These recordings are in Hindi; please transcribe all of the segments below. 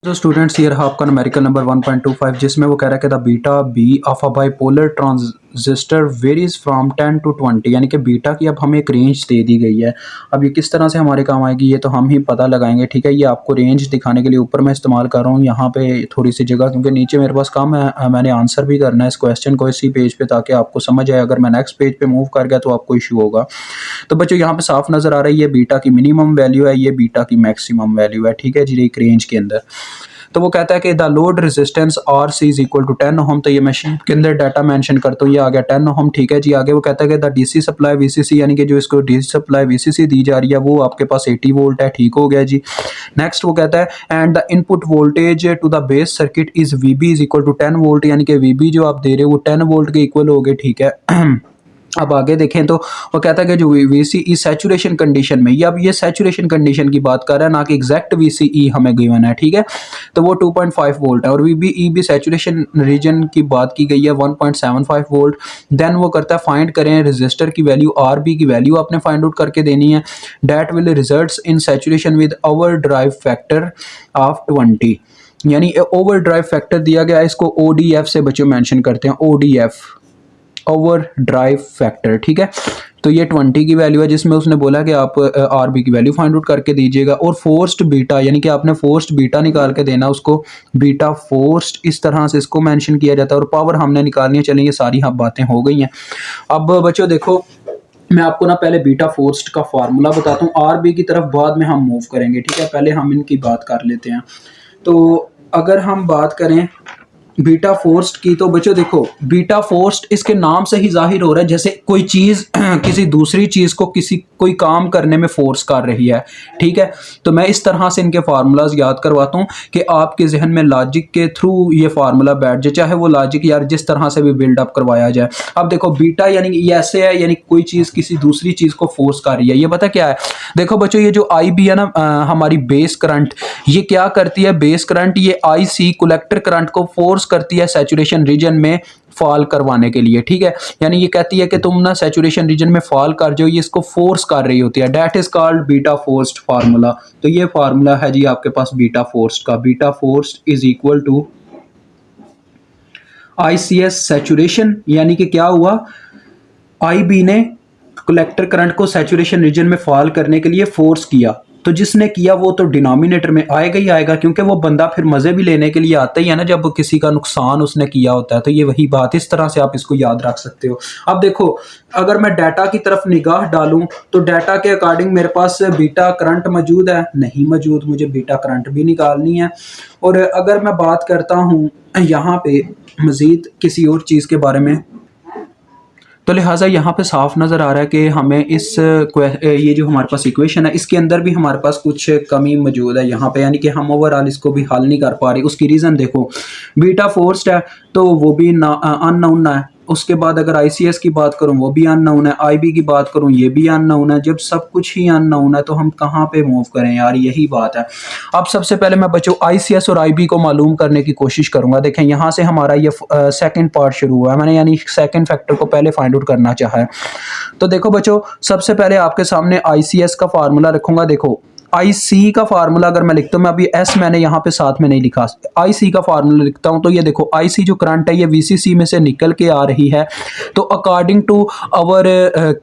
तो स्टूडेंट्स ये रहा आपका न्यूमेरिकल नंबर 1.25 जिसमें वो कह रहा है कि the beta B of a bipolar transistor varies from 10 to 20 यानी कि बीटा की अब हमें एक रेंज दे दी गई है। अब ये किस तरह से हमारे काम आएगी ये तो हम ही पता लगाएंगे, ठीक है। ये आपको रेंज दिखाने के लिए ऊपर मैं इस्तेमाल कर रहा हूँ यहाँ पे थोड़ी सी जगह, क्योंकि नीचे मेरे पास कम है। मैंने आंसर भी करना है इस क्वेश्चन को इसी पेज पे ताकि आपको समझ आए। अगर मैं नेक्स्ट पेज पे मूव कर गया तो आपको इशू होगा। तो बच्चों यहाँ पे साफ नजर आ रहा है ये बीटा की मिनिमम वैल्यू है, ये बीटा की मैक्सिमम वैल्यू है, ठीक है जी, एक रेंज के अंदर। तो वो कहता है कि the load resistance R C is equal to 10 ohm. तो ये मैं शीट के अंदर डाटा मेंशन करता हूँ, ये आ गया 10 ओम, ठीक है जी। आगे वो कहता है कि द डीसी सप्लाई वीसीसी यानी कि जो इसको डीसी सप्लाई वीसीसी दी जा रही है वो आपके पास 80 वोल्ट है, ठीक हो गया जी। नेक्स्ट वो कहता है and the input voltage to the base circuit is VB is equal to 10 volt यानी कि वीबी जो आप दे रहे हो वो 10 वोल्ट के इक्वल हो गए, ठीक है। अब आगे देखें तो वो कहता है कि जो वीसीई सैचुरेशन कंडीशन में, ये अब ये सैचुरेशन कंडीशन की बात कर रहा है ना कि एग्जैक्ट वीसीई हमें गिवन है, ठीक है। तो वो 2.5 वोल्ट है और वीबीई भी सैचुरेशन रीजन की बात की गई है 1.75 वोल्ट। देन वो करता है फाइंड करें रेजिस्टर की वैल्यू, आरबी की वैल्यू आपने फाइंड आउट करके देनी है। That will results in saturation with over drive factor of 20 यानी ओवर ड्राइव फैक्टर दिया गया है, इसको ओडीएफ से बच्चों मेंशन करते हैं, ओडीएफ ओवर ड्राइव फैक्टर, ठीक है। तो ये 20 की वैल्यू है जिसमें उसने बोला कि आप आरबी की वैल्यू फाइंड आउट करके दीजिएगा। और फोर्स्ड बीटा यानी कि आपने फोर्स्ड बीटा निकाल के देना उसको, बीटा फोर्स्ड इस तरह से इसको मेंशन किया जाता है। और पावर हमने निकालनी है, चलिए ये सारी हम बातें हो गई हैं। अब बच्चों देखो मैं आपको ना पहले बीटा फोर्स्ड का फार्मूला बताता हूँ, आरबी की तरफ बाद में हम मूव करेंगे, ठीक है। पहले हम इनकी बात कर लेते हैं। तो अगर हम बात करें बीटा फोर्स्ड की, तो बच्चों देखो बीटा फोर्स्ड इसके नाम से ही जाहिर हो रहा है जैसे कोई चीज किसी दूसरी चीज को कोई काम करने में फोर्स कर रही है, ठीक है। तो मैं इस तरह से इनके फार्मूलाज याद करवाता हूँ कि आपके जहन में लॉजिक के थ्रू ये फार्मूला बैठ जाए, चाहे वो लॉजिक यार जिस तरह से भी बिल्डअप करवाया जाए। अब देखो बीटा यानी ये ऐसे है यानी कोई चीज किसी दूसरी चीज को फोर्स कर रही है। ये पता क्या है, देखो बच्चों ये जो आई बी है ना हमारी बेस करंट, ये क्या करती है, बेस करंट ये आई सी कलेक्टर करंट को फोर्स करती है सैचुरेशन रीजन में फॉल करवाने के लिए, ठीक है। यानी ये कहती है कि तुम ना सैचुरेशन रीजन में फॉल कर जाओ, ये इसको फोर्स कर रही होती है। That is called beta forced formula. तो ये फार्मूला है जी आपके पास बीटा फोर्स्ड का, beta forced is equal to ICS saturation यानी कि क्या हुआ, आई बी ने कलेक्टर करंट को सैचुरेशन रीजन में फॉल करने के लिए फोर्स किया, तो जिसने किया वो तो डिनोमिनेटर में आएगा ही आएगा, क्योंकि वो बंदा फिर मजे भी लेने के लिए आता ही है ना जब किसी का नुकसान उसने किया होता है। तो ये वही बात, इस तरह से आप इसको याद रख सकते हो। अब देखो अगर मैं डाटा की तरफ निगाह डालूं तो डाटा के अकॉर्डिंग मेरे पास बीटा करंट मौजूद है, नहीं मौजूद, मुझे बीटा करंट भी निकालनी है। और अगर मैं बात करता हूं यहाँ पे मजीद किसी और चीज के बारे में, तो लिहाजा यहाँ पे साफ नज़र आ रहा है कि हमें ये जो हमारे पास इक्वेशन है इसके अंदर भी हमारे पास कुछ कमी मौजूद है यहाँ पे, यानी कि हम ओवरऑल इसको भी हल नहीं कर पा रहे। उसकी रीज़न देखो, बीटा फोर्स्ड है तो वो भी अननोन है। उसके बाद अगर आईसीएस की बात करूं वो भी अननोन है, आईबी की बात करूं ये भी अननोन है। जब सब कुछ ही अननोन है तो हम कहाँ पे मूव करें यार, यही बात है। अब सबसे पहले मैं बच्चों आईसीएस और आईबी को मालूम करने की कोशिश करूंगा। देखें यहाँ से हमारा ये सेकंड पार्ट शुरू हुआ है, मैंने यानी सेकंड फैक्टर को पहले फाइंड आउट करना चाहा है। तो देखो बच्चों सबसे पहले आपके सामने आईसीएस का फार्मूला रखूंगा। देखो आई सी का फार्मूला अगर मैं लिखता हूँ, मैं अभी एस मैंने यहाँ पे साथ में नहीं लिखा, आई सी का फार्मूला लिखता हूँ। तो ये देखो आई सी जो करंट है ये वीसीसी में से निकल के आ रही है। तो according to our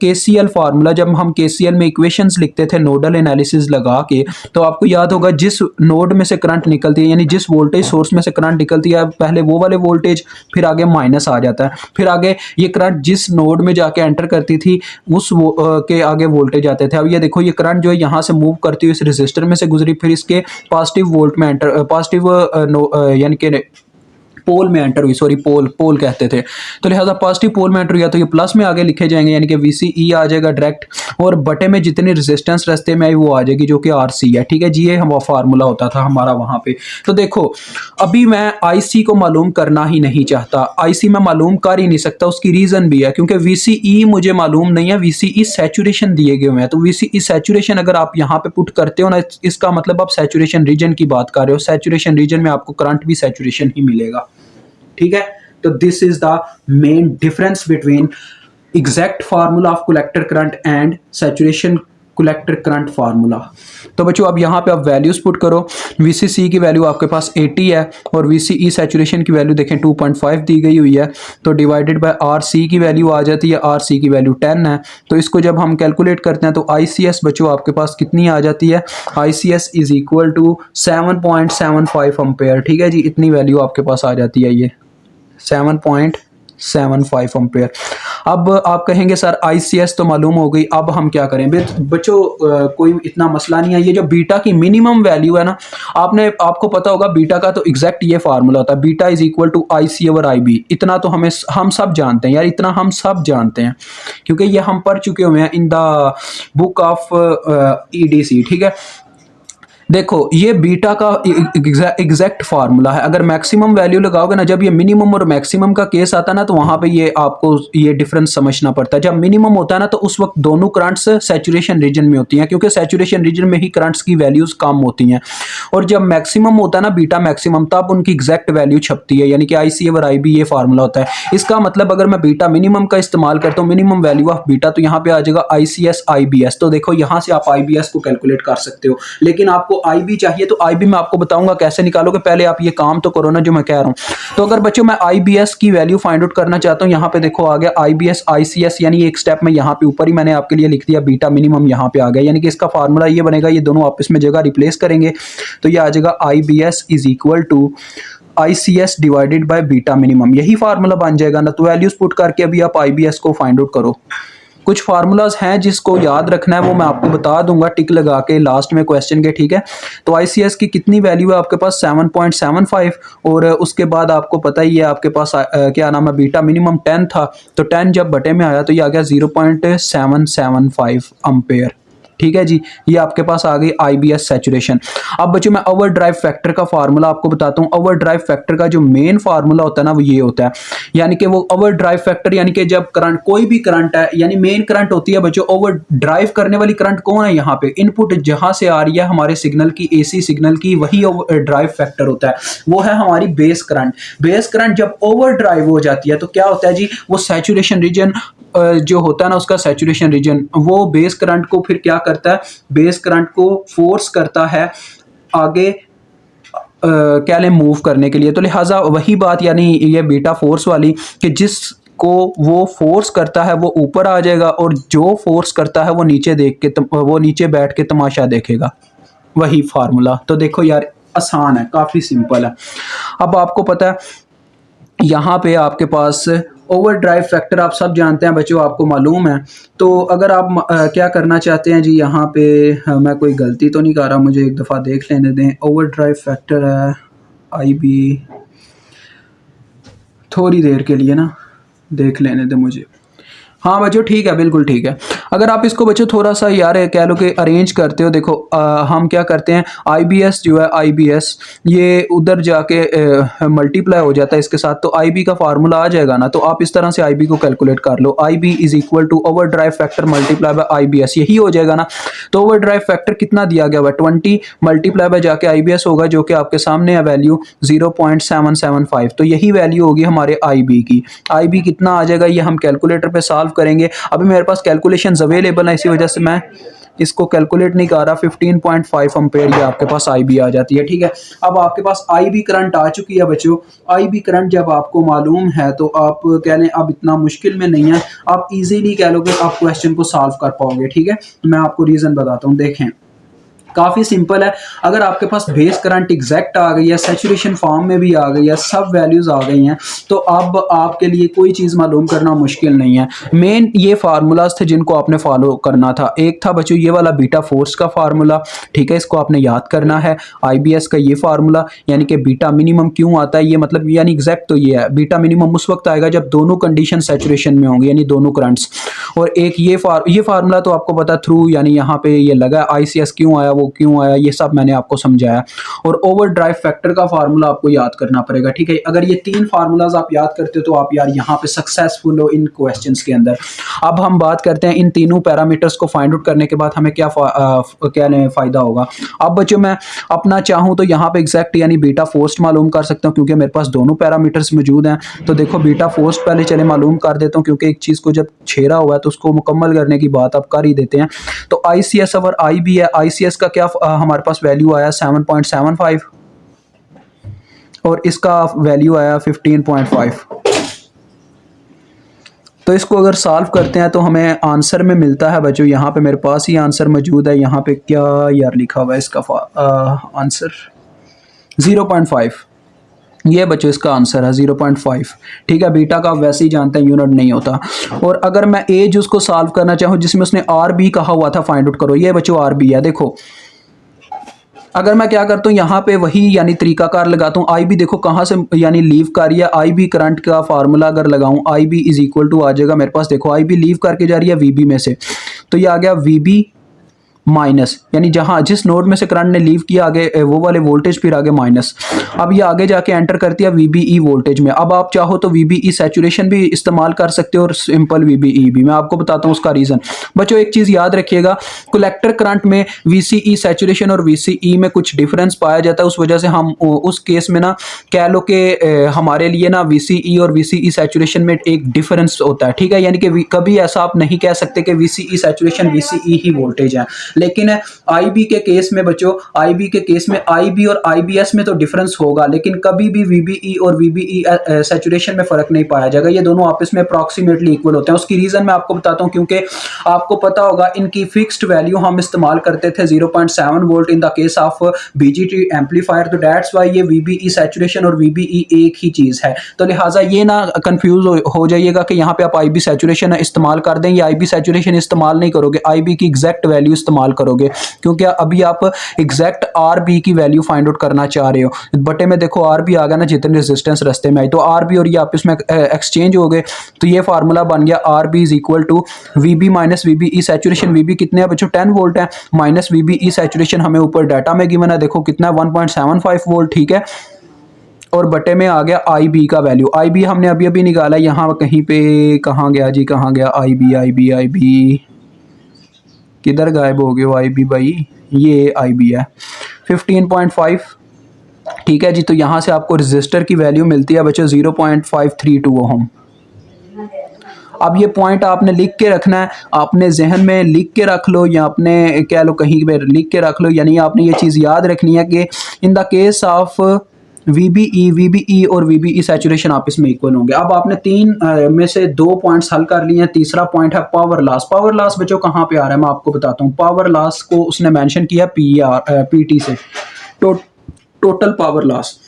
KCL formula, जब हम केसीएल में इक्वेशंस लिखते थे नोडल एनालिसिस लगा के, तो आपको याद होगा जिस नोड में से करंट निकलती है यानी जिस वोल्टेज सोर्स में से करंट निकलती है पहले वो वाले वोल्टेज, फिर आगे माइनस आ जाता है, फिर आगे ये करंट जिस नोड में जाके एंटर करती थी उस के आगे वोल्टेज आते थे। अब ये देखो ये करंट जो है यहाँ से मूव करती हुई रेजिस्टर में से गुजरी, फिर इसके पॉजिटिव वोल्ट में एंटर, पॉजिटिव यानी कि पोल में एंटर हुई, सॉरी पोल कहते थे। तो लिहाजा पॉजिटिव पोल में एंटर हुआ तो ये प्लस में आगे लिखे जाएंगे यानी कि वीसीई आ जाएगा डायरेक्ट, और बटे में जितनी रेजिस्टेंस रास्ते में आई वो आ जाएगी जो कि आरसी है, ठीक है जी। ये हम फार्मूला होता था हमारा वहां पे। तो देखो अभी मैं आईसी को मालूम करना ही नहीं चाहता, आईसी मैं मालूम कर ही नहीं सकता। उसकी रीजन भी है क्योंकि वीसीई मुझे मालूम नहीं है, वीसीई सैचुरेशन दिए गए हुए हैं। तो वीसीई सैचुरेशन अगर आप यहाँ पे पुट करते हो ना, इसका मतलब आप सैचुरेशन रीजन की बात कर रहे हो। सैचुरेशन रीजन में आपको करंट भी सैचुरेशन ही मिलेगा, ठीक है। तो this is the main difference between exact formula of collector current and saturation collector current formula. तो बच्चों अब यहाँ पे आप वैल्यूज पुट करो। VCC की वैल्यू आपके पास 80 है और VCE सैचुरेशन की वैल्यू देखें 2.5 दी गई हुई है, तो डिवाइडेड बाय RC की वैल्यू आ जाती है, RC की वैल्यू 10 है। तो इसको जब हम कैलकुलेट करते हैं तो ICS बच्चों आपके पास कितनी आ जाती है, ICS is equal to 7.75 ampere. ठीक है जी, इतनी वैल्यू आपके पास आ जाती है, ये 7.75 अम्पेयर। अब आप कहेंगे सर ICS तो मालूम हो गई, अब हम क्या करें बच्चों? कोई इतना मसला नहीं है। ये जो बीटा की मिनिमम वैल्यू है ना, आपको पता होगा बीटा का तो एग्जैक्ट ये फार्मूला होता है, beta is equal to IC over IB। इतना तो हम सब जानते हैं यार, इतना हम सब जानते हैं क्योंकि ये हम पढ़ चुके हुए हैं in the book of EDC। ठीक है, देखो ये बीटा का एग्जैक्ट फार्मूला है। अगर मैक्सिमम वैल्यू लगाओगे ना, जब ये मिनिमम और मैक्सिमम का केस आता है ना, तो वहां पे ये आपको ये डिफरेंस समझना पड़ता है। जब मिनिमम होता है ना, तो उस वक्त दोनों करंट्स सैचुरेशन रीजन में होती हैं, क्योंकि सैचुरेशन रीजन में ही करंट्स की वैल्यूज कम होती हैं। और जब मैक्सिमम होता है ना, बीटा मैक्सिमम, तब उनकी एग्जैक्ट वैल्यू छपती है, यानी कि IC ओवर IB ये फार्मूला होता है। इसका मतलब अगर मैं बीटा मिनिमम का इस्तेमाल करता हूँ, मिनिमम वैल्यू ऑफ बीटा, तो यहाँ पे आ जाएगा ICS IBS। तो देखो यहाँ से आप IBS को कैलकुलेट कर सकते हो, लेकिन आपको IB चाहिए तो IB मैं आपको बताऊंगा कैसे निकालोगे। पहले आप ये काम तो करो ना जो मैं कह रहा हूं। तो अगर बच्चों मैं IBS की वैल्यू फाइंड आउट करना चाहता हूं, यहाँ पे देखो आ गया IBS ICS, यानी एक स्टेप में यहाँ पे ऊपर ही मैंने आपके लिए लिख दिया, बीटा मिनिमम यहाँ पे आ गया, यानी कि इसका फार्मूला ये बनेगा, ये दोनों आपस में जगह रिप्लेस करेंगे तो ये आ जाएगा IBS is equal to ICS divided by beta minimum. यही फार्मूला बन जाएगा ना। तो वैल्यूज पुट करके अभी आप IBS को फाइंड आउट करो। कुछ फार्मूलाज हैं जिसको याद रखना है, वो मैं आपको बता दूंगा टिक लगा के लास्ट में क्वेश्चन के। ठीक है, तो ICS की कितनी वैल्यू है आपके पास, 7.75, और उसके बाद आपको पता ही है आपके पास क्या नाम है, बीटा मिनिमम 10 था, तो 10 जब बटे में आया तो ये आ गया 0.775 अम्पेयर। ठीक है जी, ये आपके पास आ गई IBS सैचुरेशन। अब बच्चों मैं ओवर ड्राइव फैक्टर का फार्मूला आपको बताता हूँ। ओवर ड्राइव फैक्टर का जो मेन फार्मूला होता है ना, वो ये होता है, यानी कि वो ओवर ड्राइव फैक्टर, यानी कि जब करंट, कोई भी करंट है, यानी मेन करंट होती है बच्चों, ओवर ड्राइव करने वाली करंट कौन है, यहाँ पे इनपुट जहां से आ रही है हमारे सिग्नल की, AC सिग्नल की, वही ओवर ड्राइव फैक्टर होता है। वो है हमारी बेस करंट। बेस करंट जब ओवर ड्राइव हो जाती है तो क्या होता है जी, वो सैचुरेशन रीजन जो होता है ना, उसका सैचुरेशन रीजन, वो बेस करंट को फिर क्या करता है, बेस करंट को फोर्स करता है आगे क्या ले मूव करने के लिए। तो लिहाजा वही बात, यानी ये बीटा फोर्स वाली, कि जिस को वो फोर्स करता है वो ऊपर आ जाएगा, और जो फोर्स करता है वो नीचे देख के वो नीचे बैठ के तमाशा देखेगा। वही फार्मूला। तो देखो यार, आसान है, काफी सिंपल है। अब आपको पता है यहाँ पे आपके पास ओवर ड्राइव फैक्टर आप सब जानते हैं बच्चों, आपको मालूम है। तो अगर आप क्या करना चाहते हैं जी, यहाँ पे मैं कोई गलती तो नहीं कर रहा, मुझे एक दफ़ा देख लेने दें। ओवर ड्राइव फैक्टर है IB, थोड़ी देर के लिए ना देख लेने दें मुझे। हाँ बच्चों ठीक है, बिल्कुल ठीक है। अगर आप इसको बच्चों थोड़ा सा यार कह लो कि अरेंज करते हो, देखो हम क्या करते हैं, IBS जो है IBS ये उधर जाके मल्टीप्लाई हो जाता है इसके साथ, तो IB का फार्मूला आ जाएगा ना। तो आप इस तरह से IB को कैलकुलेट कर लो, IB is equal to overdrive factor multiply by IBS, यही हो जाएगा ना। तो ओवर ड्राइव फैक्टर कितना दिया गया हुआ, 20 मल्टीप्लाई बाय जाके IBS होगा, जो कि आपके सामने है वैल्यू 0.775। तो यही वैल्यू होगी हमारे IB की। IB कितना आ जाएगा ये हम कैलकुलेटर पे सॉल्व करेंगे। अभी मेरे पास कैलकुलेशंस अवेलेबल है, इसी वजह से मैं इसको कैलकुलेट नहीं कर रहा। 15.5 अम्पेयर ये आपके पास IB आ जाती है। ठीक है, अब आपके पास IB करंट आ चुकी है बच्चों। IB करंट जब आपको मालूम है तो आप कह लें अब इतना मुश्किल में नहीं है, आप इजीली कह लोगे, आप क्वेश्चन को सॉल्व कर पाओगे। ठीक है, मैं आपको रीजन बताता हूँ, देखें काफी सिंपल है। अगर आपके पास बेस करंट एग्जैक्ट आ गई है, सैचुरेशन फॉर्म में भी आ गई है, सब वैल्यूज आ गई हैं, तो अब आपके लिए कोई चीज मालूम करना मुश्किल नहीं है। मेन ये फार्मूलाज थे जिनको आपने फॉलो करना था। एक था बच्चों ये वाला बीटा फोर्स का फार्मूला, ठीक है, इसको आपने याद करना है। IBS का ये फार्मूला, यानी कि बीटा मिनिमम क्यों आता है, ये मतलब यानी एग्जैक्ट तो ये है, बीटा मिनिमम उस वक्त आएगा जब दोनों कंडीशन सैचुरेशन में होंगी, यानी दोनों करंट्स। और एक ये फार्मूला तो आपको पता थ्रू, यानी यहाँ पे ये लगा ICS क्यों आया, वो क्यों आया, ये सब मैंने आपको समझाया। और ओवर ड्राइव फैक्टर का फार्मूला आपको याद करना पड़ेगा, ठीक है। अगर ये 3 फार्मूलाज आप याद करते हो तो आप यार यहाँ पे सक्सेसफुल हो इन क्वेश्चंस के अंदर। अब हम बात करते हैं इन तीनों पैरामीटर्स को फाइंड आउट करने के बाद हमें क्या फ़ायदा होगा। अब बच्चों मैं अपना चाहूँ तो यहाँ पे एग्जैक्ट यानी बीटा फोर्स्ट मालूम कर सकता हूँ, क्योंकि मेरे पास दोनों पैरामीटर्स मौजूद हैं। तो देखो बीटा फोर्स्ट पहले चले मालूम कर देता हूँ, क्योंकि एक चीज़ को जब छेड़ा हुआ है तो उसको मुकम्मल करने की बात आप कर ही देते हैं। तो ICS और IB है, ICS का क्या हमारे पास वैल्यू आया 7.75 और इसका वैल्यू आया 15.5। तो इसको अगर सॉल्व करते हैं तो हमें आंसर में मिलता है बच्चों, यहाँ पे मेरे पास ही आंसर मौजूद है। यहाँ पे क्या यार लिखा हुआ है इसका आंसर 0.5। ये बच्चों इसका आंसर है 0.5, ठीक है। बीटा का वैसे ही जानते हैं यूनिट नहीं होता। और अगर मैं एज उसको सॉल्व करना चाहूँ जिसमें उसने RB कहा हुआ था फाइंड आउट करो, ये बच्चों RB है। देखो अगर मैं क्या करता हूँ यहाँ पे वही यानी तरीकाकार लगाता हूँ। IB देखो कहाँ से यानी लीव कर रही है, IB करंट का फार्मूला अगर लगाऊँ IB इज इक्वल टू आ जाएगा मेरे पास। देखो IB लीव करके जा रही है VB में से, तो ये आ गया VB माइनस, यानी जहां जिस नोड में से करंट ने लीव किया आगे वो वाले वोल्टेज फिर आगे माइनस। अब ये आगे जाके एंटर करती है VBE वोल्टेज में। अब आप चाहो तो VBE सैचुरेशन भी इस्तेमाल कर सकते हो और सिंपल VBE भी। मैं आपको बताता हूँ उसका रीज़न। बच्चों एक चीज़ याद रखिएगा, कलेक्टर करंट में VCE सैचुरेशन और VCE में कुछ डिफरेंस पाया जाता है। उस वजह से हम उस केस में ना कह लो कि हमारे लिए ना VCE और VCE सैचुरेशन में एक डिफरेंस होता है, ठीक है। यानी कि कभी ऐसा आप नहीं कह सकते कि VCE सैचुरेशन VCE ही वोल्टेज है। लेकिन IB के केस में बच्चों, IB के केस में IB और IBS में तो डिफरेंस होगा, लेकिन कभी भी VBE और VBE सैचुरेशन में फर्क नहीं पाया जाएगा। ये दोनों आपस में अप्रॉक्सीमेटली इक्वल होते हैं। उसकी रीजन मैं आपको बताता हूं, क्योंकि आपको पता होगा इनकी फिक्स्ड वैल्यू हम इस्तेमाल करते थे 0.7 volt in the case of BGT amplifier. तो दैट्स वाई ये VBE सैचुरेशन और VBE एक ही चीज है। तो लिहाजा ये ना कंफ्यूज हो जाइएगा कि यहाँ पे आप IB सैचुरेशन इस्तेमाल कर दें या IB सैचुरेशन इस्तेमाल नहीं करोगे, IB की एग्जैक्ट वैल्यू इस्तेमाल करोगे, क्योंकि अभी आप एग्जैक्ट RB की वैल्यू फाइंड आउट करना चाह रहे हो। बटे में देखो RB आ गया ना, जितने रेजिस्टेंस रास्ते में आई, तो RB और ये आपस में एक्सचेंज हो गए। तो ये फार्मूला बन गया RB is equal to VB minus VBE saturation. VB कितने हैं बच्चों 10 वोल्ट है, माइनस VBE सैचुरेशन हमें ऊपर डाटा में गिवन है, देखो कितना 1.75 वोल्ट, ठीक है। और बटे में आ गया IB का वैल्यू। IB हमने अभी अभी निकाला, यहाँ कहीं पे कहाँ गया जी, कहाँ गया IB किधर गायब हो गए हो IB भाई, ये IB है 15.5, ठीक है जी। तो यहाँ से आपको रजिस्टर की वैल्यू मिलती है बच्चों 0.532 ओम। अब ये पॉइंट आपने लिख के रखना है, आपने जहन में लिख के रख लो या अपने कह लो कहीं पे लिख के रख लो, यानी आपने ये चीज़ याद रखनी है कि in the case of VBE और VBE सैचुरेशन आपस में इक्वल होंगे। अब आपने 3 में से 2 पॉइंट्स हल कर लिए हैं। तीसरा पॉइंट है पावर लॉस। पावर लॉस बच्चों कहाँ पे आ रहा है मैं आपको बताता हूँ। पावर लॉस को उसने मेंशन किया PT से, total power loss.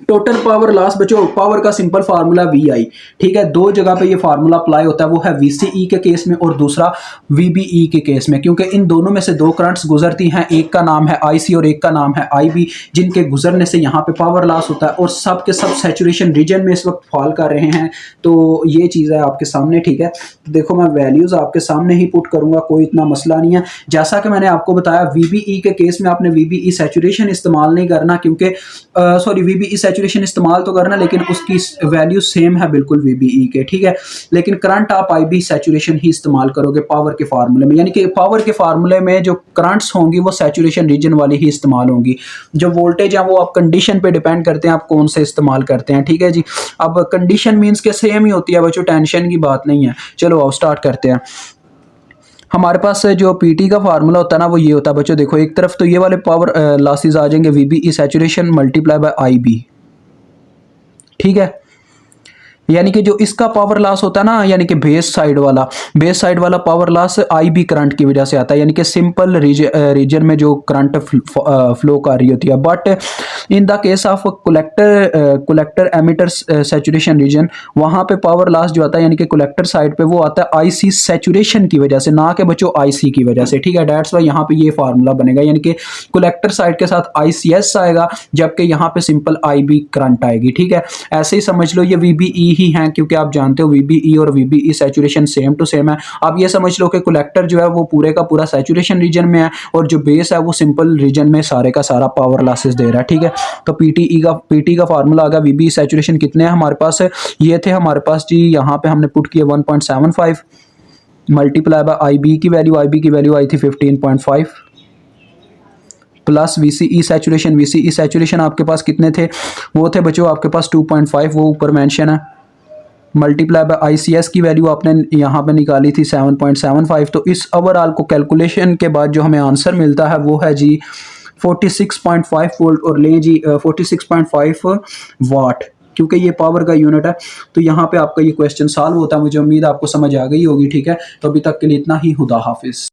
Total power loss बच्चों, पावर का सिंपल फार्मूला VI, ठीक है। दो जगह पे ये फार्मूला अप्लाई होता है, वो है VCE के केस में और दूसरा VBE के केस में, क्योंकि इन दोनों में से 2 करंट्स गुजरती हैं, एक का नाम है IC और एक का नाम है IB, जिनके गुजरने से यहाँ पे पावर लॉस होता है और सब के सब सैचुरेशन रीजन में इस वक्त फॉल कर रहे हैं। तो ये चीज़ है आपके सामने, ठीक है। तो देखो मैं वैल्यूज़ आपके सामने ही पुट करूँगा, कोई इतना मसला नहीं है। जैसा कि मैंने आपको बताया VBE के केस में आपने VBE सैचुरेशन इस्तेमाल नहीं करना, क्योंकि सॉरी VBE सैचुरेशन इस्तेमाल तो करना, लेकिन उसकी वैल्यू सेम है बिल्कुल VBE के, ठीक है। लेकिन करंट आप IB सैचुरेशन ही इस्तेमाल करोगे पावर के फार्मूले में, यानी कि पावर के फार्मूले में जो करंट्स होंगी वो सैचुरेशन रीजन वाली ही इस्तेमाल होंगी। जो वोल्टेज है वो आप कंडीशन पे डिपेंड करते हैं आप कौन से इस्तेमाल करते हैं, ठीक है जी। अब कंडीशन मीन्स के सेम ही होती है बच्चों, टेंशन की बात नहीं है। चलो आओ स्टार्ट करते हैं। हमारे पास जो PT का फार्मूला होता है ना वो ये होता है बच्चों, देखो एक तरफ तो ये वाले पावर लॉसेस आ जाएंगे VBE saturation multiply by IB, ठीक है। यानी कि जो इसका पावर लॉस होता है ना, यानी कि बेस साइड वाला पावर लॉस IB करंट की वजह से आता है, यानी कि सिंपल रीजन में जो करंट फ्लो कर रही होती है। But in the case of collector emitter saturation region, वहाँ पे पावर लॉस जो आता है यानी कि कलेक्टर साइड पे वो आता है IC सैचुरेशन की वजह से, ना कि बच्चों IC की वजह से, ठीक है। डेट्स वाई यहाँ पे ये फार्मूला बनेगा, यानी कि कलेक्टर साइड के साथ ICS आएगा, जबकि यहाँ पे सिंपल IB करंट आएगी, ठीक है। ऐसे ही समझ लो ये VBE ही हैं, क्योंकि आप जानते हो VBE और VBE saturation same to same है। आप ये समझ लो कि कलेक्टर जो है वो पूरे का पूरा सैचुरेशन रीजन में है और जो बेस है वो सिंपल रीजन में सारे का सारा पावर लॉसेस दे रहा है, ठीक है। तो पीटी का फार्मूला आ गया, VBE सैचुरेशन कितने हैं हमारे पास, ये थे हमारे पास जी, यहाँ पे हमने पुट किए 1.75 मल्टीप्लाई बाय IB की वैल्यू, IB की वैल्यू आई थी 15.5 प्लस VCE सैचुरेशन आपके पास कितने थे, वो थे बच्चों आपके पास 2.5, वो ऊपर मेंशन है, मल्टीप्लाई बाय ICS की वैल्यू आपने यहाँ पे निकाली थी 7.75। तो इस ओवरऑल को कैलकुलेशन के बाद जो हमें आंसर मिलता है वो है जी 46.5 वोल्ट और ले जी 46.5 वाट, क्योंकि ये पावर का यूनिट है। तो यहाँ पे आपका ये क्वेश्चन सॉल्व होता है। मुझे उम्मीद है आपको समझ आ गई होगी, ठीक है। तो अभी तक के लिए इतना ही, खुदा हाफिज़।